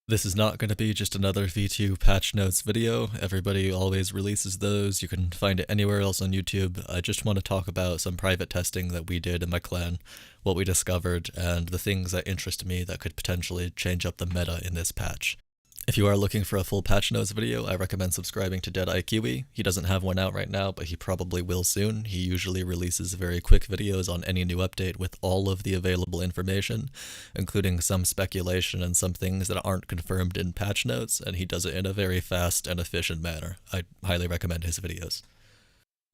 This is not going to be just another V2 patch notes video. Everybody always releases those. You can find it anywhere else on YouTube. I just want to talk about some private testing that we did in my clan, what we discovered, and the things that interest me that could potentially change up the meta in this patch. If you are looking for a full patch notes video, I recommend subscribing to DeadEyeKiwi. He doesn't have one out right now, but he probably will soon. He usually releases very quick videos on any new update with all of the available information, including some speculation and some things that aren't confirmed in patch notes, and he does it in a very fast and efficient manner. I highly recommend his videos.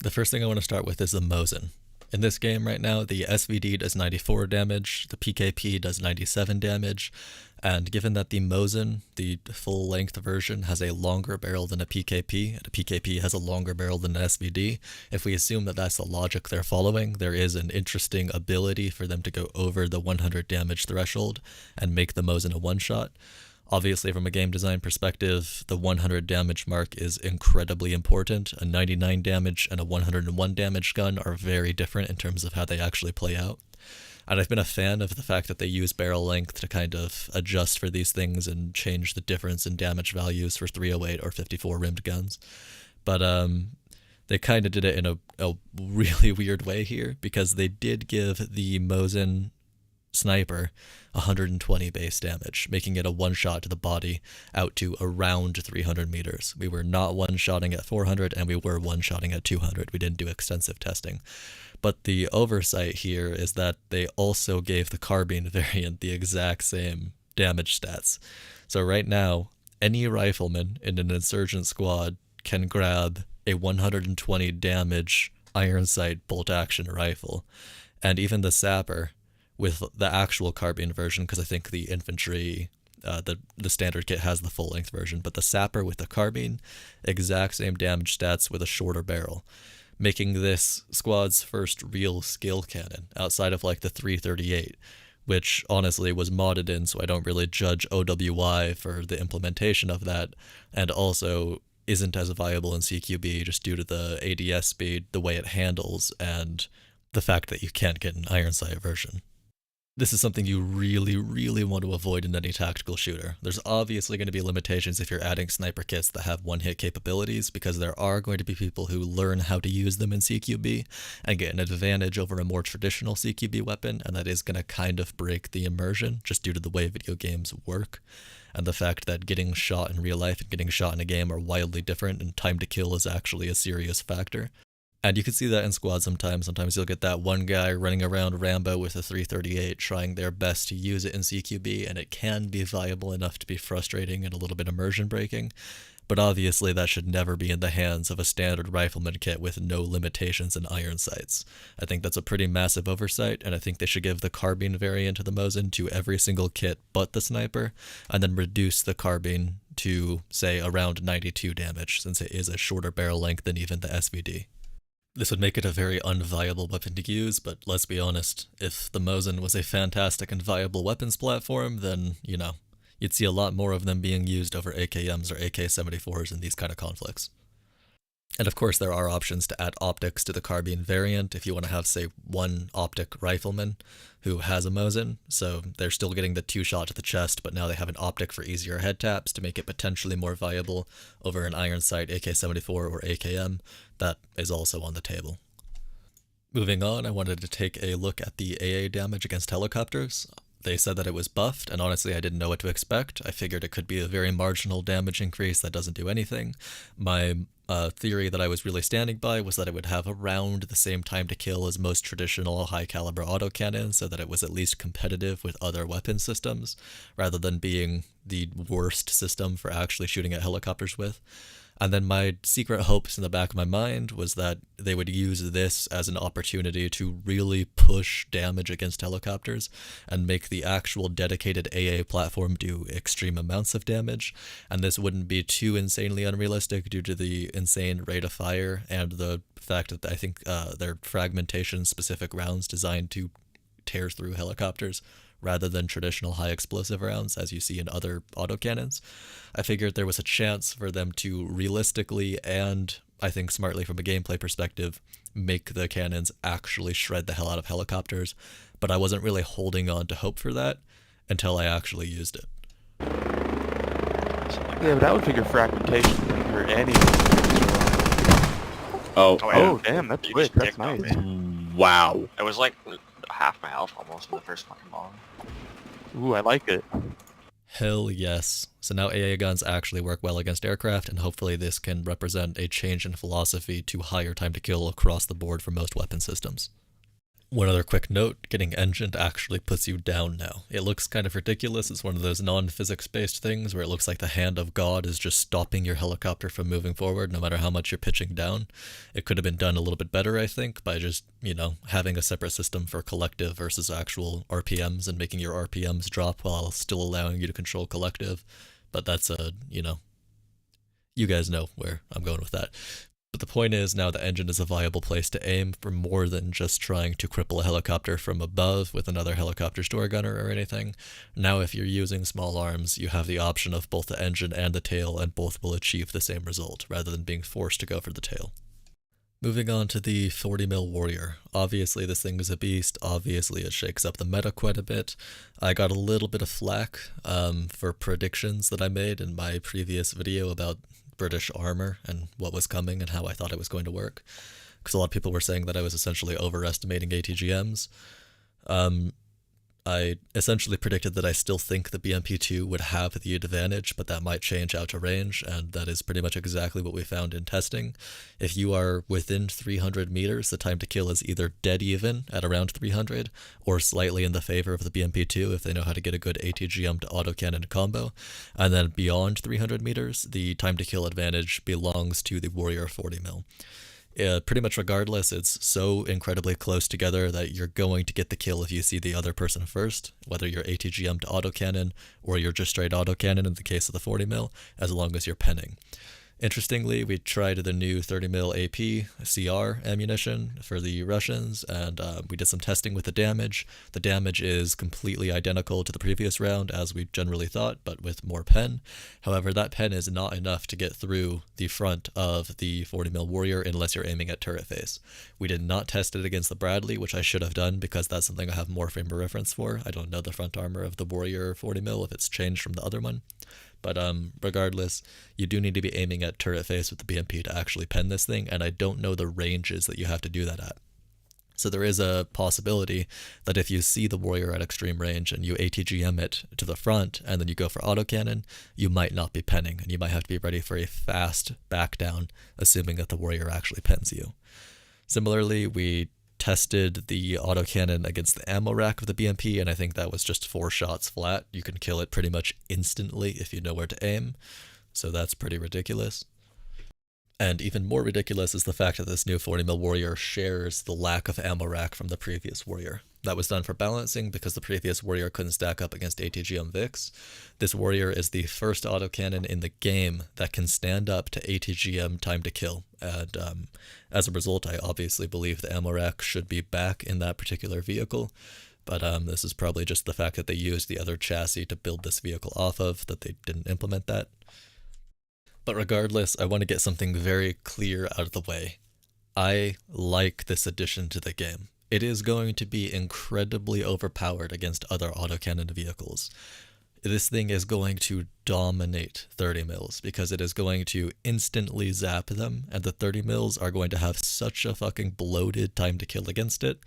The first thing I want to start with is the Mosin. In this game right now, the SVD does 94 damage, the PKP does 97 damage, and given that the Mosin, the full-length version, has a longer barrel than a PKP, and a PKP has a longer barrel than an SVD, if we assume that that's the logic they're following, there is an interesting ability for them to go over the 100 damage threshold and make the Mosin a one-shot. Obviously, from a game design perspective, the 100 damage mark is incredibly important. A 99 damage and a 101 damage gun are very different in terms of how they actually play out. And I've been a fan of the fact that they use barrel length to kind of adjust for these things and change the difference in damage values for 308 or 54 rimmed guns. But they kind of did it in a really weird way here, because they did give the Mosin Sniper 120 base damage, making it a one-shot to the body out to around 300 meters. We were not one-shotting at 400, and we were one-shotting at 200. We didn't do extensive testing. But the oversight here is that they also gave the carbine variant the exact same damage stats. So right now, any rifleman in an insurgent squad can grab a 120 damage iron sight bolt action rifle, and even the sapper with the actual carbine version, because I think the infantry, the standard kit has the full length version, but the sapper with the carbine, exact same damage stats with a shorter barrel, making this squad's first real skill cannon outside of like the 338, which honestly was modded in, so I don't really judge OWI for the implementation of that, and also isn't as viable in CQB just due to the ADS speed, the way it handles, and the fact that you can't get an iron sight version. This is something you really, really want to avoid in any tactical shooter. There's obviously going to be limitations if you're adding sniper kits that have one-hit capabilities, because there are going to be people who learn how to use them in CQB and get an advantage over a more traditional CQB weapon, and that is going to kind of break the immersion just due to the way video games work, and the fact that getting shot in real life and getting shot in a game are wildly different, and time to kill is actually a serious factor. And you can see that in squad sometimes. Sometimes you'll get that one guy running around Rambo with a 338 trying their best to use it in CQB, and it can be viable enough to be frustrating and a little bit immersion breaking. But obviously that should never be in the hands of a standard rifleman kit with no limitations in iron sights. I think that's a pretty massive oversight, and I think they should give the carbine variant of the Mosin to every single kit but the sniper, and then reduce the carbine to, say, around 92 damage, since it is a shorter barrel length than even the SVD. This would make it a very unviable weapon to use, but let's be honest, if the Mosin was a fantastic and viable weapons platform, then, you know, you'd see a lot more of them being used over AKMs or AK-74s in these kind of conflicts. And of course there are options to add optics to the carbine variant if you want to have, say, one optic rifleman who has a Mosin, so they're still getting the 2-shot to the chest, but now they have an optic for easier head taps to make it potentially more viable over an iron sight AK-74 or AKM. That is also on the table. Moving on, I wanted to take a look at the Aaa damage against helicopters. They said that it was buffed, and honestly I didn't know what to expect. I figured it could be a very marginal damage increase that doesn't do anything. My theory that I was really standing by was that it would have around the same time to kill as most traditional high caliber autocannon, so that it was at least competitive with other weapon systems, rather than being the worst system for actually shooting at helicopters with. And then my secret hopes in the back of my mind was that they would use this as an opportunity to really push damage against helicopters and make the actual dedicated Aaa platform do extreme amounts of damage. And this wouldn't be too insanely unrealistic due to the insane rate of fire and the fact that I think they're fragmentation-specific rounds designed to tear through helicopters, rather than traditional high explosive rounds as you see in other autocannons. I figured there was a chance for them to realistically and, I think smartly from a gameplay perspective, make the cannons actually shred the hell out of helicopters, but I wasn't really holding on to hope for that until I actually used it. Yeah, but I would figure fragmentation would hurt anyone. Oh, Damn, that's You quick. just That's dicked on nice. me. wow. It was like half my health almost in the first fucking bomb. Ooh, I like it. Hell yes. So now AA guns actually work well against aircraft, and hopefully this can represent a change in philosophy to higher time to kill across the board for most weapon systems. One other quick note, getting engined actually puts you down now. It looks kind of ridiculous. It's one of those non-physics based things where it looks like the hand of God is just stopping your helicopter from moving forward no matter how much you're pitching down. It could have been done a little bit better, I think, by just, having a separate system for collective versus actual RPMs and making your RPMs drop while still allowing you to control collective. But that's you guys know where I'm going with that. But the point is, now the engine is a viable place to aim for more than just trying to cripple a helicopter from above with another helicopter's door gunner or anything. Now if you're using small arms, you have the option of both the engine and the tail, and both will achieve the same result, rather than being forced to go for the tail. Moving on to the 40mm Warrior. Obviously this thing is a beast, obviously it shakes up the meta quite a bit. I got a little bit of flack for predictions that I made in my previous video about British armor and what was coming and how I thought it was going to work, because a lot of people were saying that I was essentially overestimating ATGMs. I essentially predicted that I still think the BMP-2 would have the advantage, but that might change out to range, and that is pretty much exactly what we found in testing. If you are within 300 meters, the time to kill is either dead even at around 300, or slightly in the favor of the BMP-2 if they know how to get a good ATGM to autocannon combo, and then beyond 300 meters, the time to kill advantage belongs to the Warrior 40mm. Pretty much regardless, it's so incredibly close together that you're going to get the kill if you see the other person first, whether you're ATGM to autocannon or you're just straight autocannon in the case of the 40mm, as long as you're penning. Interestingly, we tried the new 30mm AP CR ammunition for the Russians, and we did some testing with the damage. The damage is completely identical to the previous round, as we generally thought, but with more pen. However, that pen is not enough to get through the front of the 40mm Warrior unless you're aiming at turret face. We did not test it against the Bradley, which I should have done because that's something I have more frame of reference for. I don't know the front armor of the Warrior 40mm if it's changed from the other one. But regardless, you do need to be aiming at turret face with the BMP to actually pen this thing, and I don't know the ranges that you have to do that at. So there is a possibility that if you see the Warrior at extreme range and you ATGM it to the front and then you go for autocannon, you might not be penning, and you might have to be ready for a fast back down, assuming that the Warrior actually pens you. Similarly, we tested the autocannon against the ammo rack of the BMP, and I think that was just 4 shots flat. You can kill it pretty much instantly if you know where to aim, so that's pretty ridiculous. And even more ridiculous is the fact that this new 40mm Warrior shares the lack of ammo rack from the previous Warrior. That was done for balancing because the previous Warrior couldn't stack up against ATGM Vix. This Warrior is the first autocannon in the game that can stand up to ATGM time to kill, and as a result I obviously believe the ammo rack should be back in that particular vehicle, but this is probably just the fact that they used the other chassis to build this vehicle off of, that they didn't implement that. But regardless, I want to get something very clear out of the way. I like this addition to the game. It is going to be incredibly overpowered against other autocannon vehicles. This thing is going to dominate 30 mils because it is going to instantly zap them, and the 30 mils are going to have such a fucking bloated time to kill against it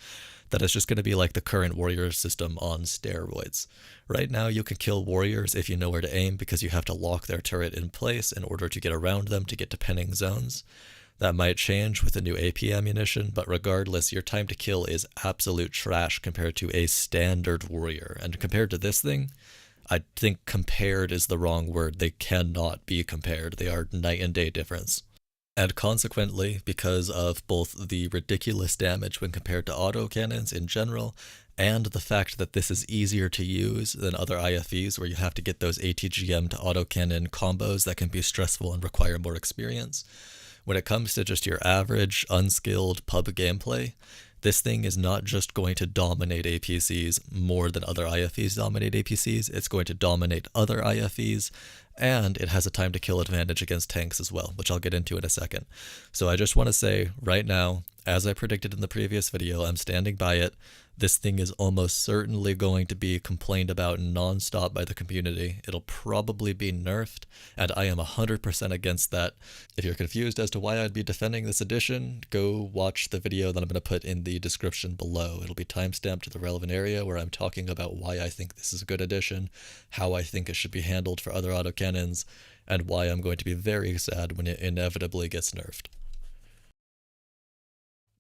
that it's just going to be like the current Warrior system on steroids. Right now you can kill Warriors if you know where to aim because you have to lock their turret in place in order to get around them to get to penning zones. That might change with the new AP ammunition, but regardless, your time to kill is absolute trash compared to a standard Warrior. And compared to this thing, I think compared is the wrong word. They cannot be compared. They are night and day difference. And consequently, because of both the ridiculous damage when compared to autocannons in general, and the fact that this is easier to use than other IFVs where you have to get those ATGM to autocannon combos that can be stressful and require more experience, when it comes to just your average, unskilled pub gameplay, this thing is not just going to dominate APCs more than other IFVs dominate APCs, it's going to dominate other IFVs, and it has a time to kill advantage against tanks as well, which I'll get into in a second. So I just want to say right now, as I predicted in the previous video, I'm standing by it. This thing is almost certainly going to be complained about non-stop by the community. It'll probably be nerfed, and I am 100% against that. If you're confused as to why I'd be defending this edition, go watch the video that I'm going to put in the description below. It'll be timestamped to the relevant area where I'm talking about why I think this is a good edition, how I think it should be handled for other autocannons, and why I'm going to be very sad when it inevitably gets nerfed.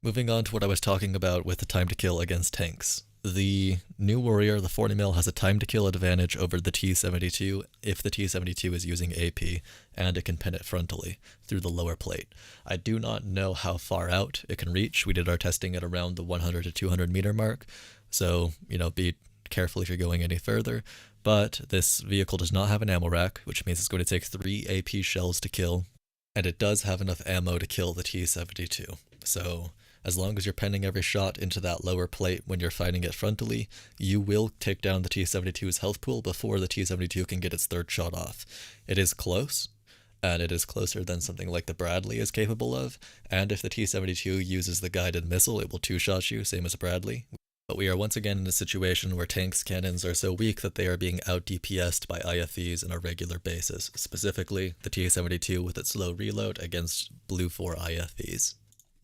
Moving on to what I was talking about with the time to kill against tanks. The new warrior, the 40mm, has a time to kill advantage over the T-72 if the T-72 is using AP, and it can pin it frontally through the lower plate. I do not know how far out it can reach. We did our testing at around the 100 to 200 meter mark, so, be careful if you're going any further. But this vehicle does not have an ammo rack, which means it's going to take 3 AP shells to kill, and it does have enough ammo to kill the T-72. So as long as you're penning every shot into that lower plate when you're fighting it frontally, you will take down the T-72's health pool before the T-72 can get its third shot off. It is close, and it is closer than something like the Bradley is capable of, and if the T-72 uses the guided missile, it will two-shot you, same as a Bradley. But we are once again in a situation where tanks' cannons are so weak that they are being out-DPS'd by IFVs on a regular basis, specifically the T-72 with its slow reload against Blue 4 IFVs.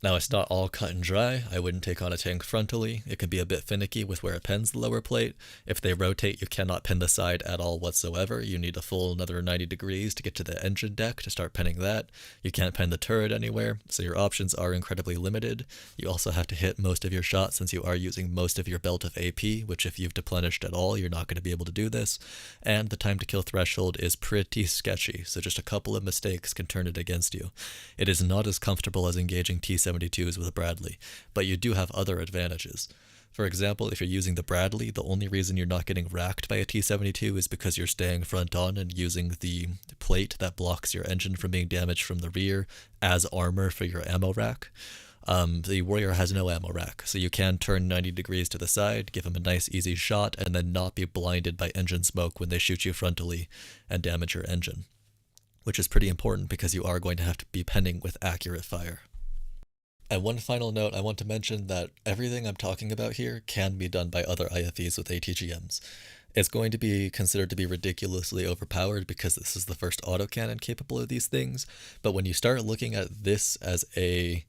Now, it's not all cut and dry. I wouldn't take on a tank frontally. It can be a bit finicky with where it pins the lower plate. If they rotate, you cannot pin the side at all whatsoever. You need a full another 90 degrees to get to the engine deck to start pinning that. You can't pin the turret anywhere, so your options are incredibly limited. You also have to hit most of your shots since you are using most of your belt of AP, which if you've deplenished at all, you're not going to be able to do this. And the time to kill threshold is pretty sketchy, so just a couple of mistakes can turn it against you. It is not as comfortable as engaging T-72s with a Bradley, but you do have other advantages. For example, if you're using the Bradley, the only reason you're not getting racked by a T-72 is because you're staying front on and using the plate that blocks your engine from being damaged from the rear as armor for your ammo rack. The warrior has no ammo rack, so you can turn 90 degrees to the side, give him a nice easy shot, and then not be blinded by engine smoke when they shoot you frontally and damage your engine, which is pretty important because you are going to have to be penning with accurate fire. And one final note, I want to mention that everything I'm talking about here can be done by other IFVs with ATGMs. It's going to be considered to be ridiculously overpowered because this is the first autocannon capable of these things, but when you start looking at this as a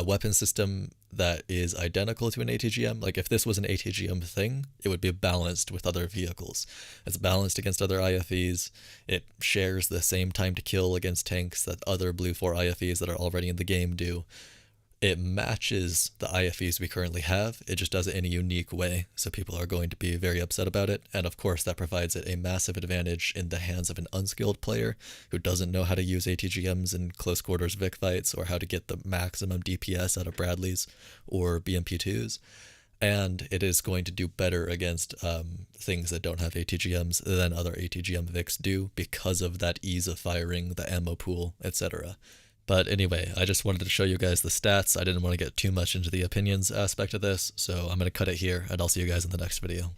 weapon system that is identical to an ATGM, like if this was an ATGM thing, it would be balanced with other vehicles. It's balanced against other IFVs, it shares the same time to kill against tanks that other Blue 4 IFVs that are already in the game do. It matches the IFVs we currently have, it just does it in a unique way, so people are going to be very upset about it, and of course that provides it a massive advantage in the hands of an unskilled player who doesn't know how to use ATGMs in close quarters Vic fights or how to get the maximum DPS out of Bradleys or BMP2s, and it is going to do better against things that don't have ATGMs than other ATGM Vics do because of that ease of firing, the ammo pool, etc. But anyway, I just wanted to show you guys the stats. I didn't want to get too much into the opinions aspect of this, so I'm going to cut it here, and I'll see you guys in the next video.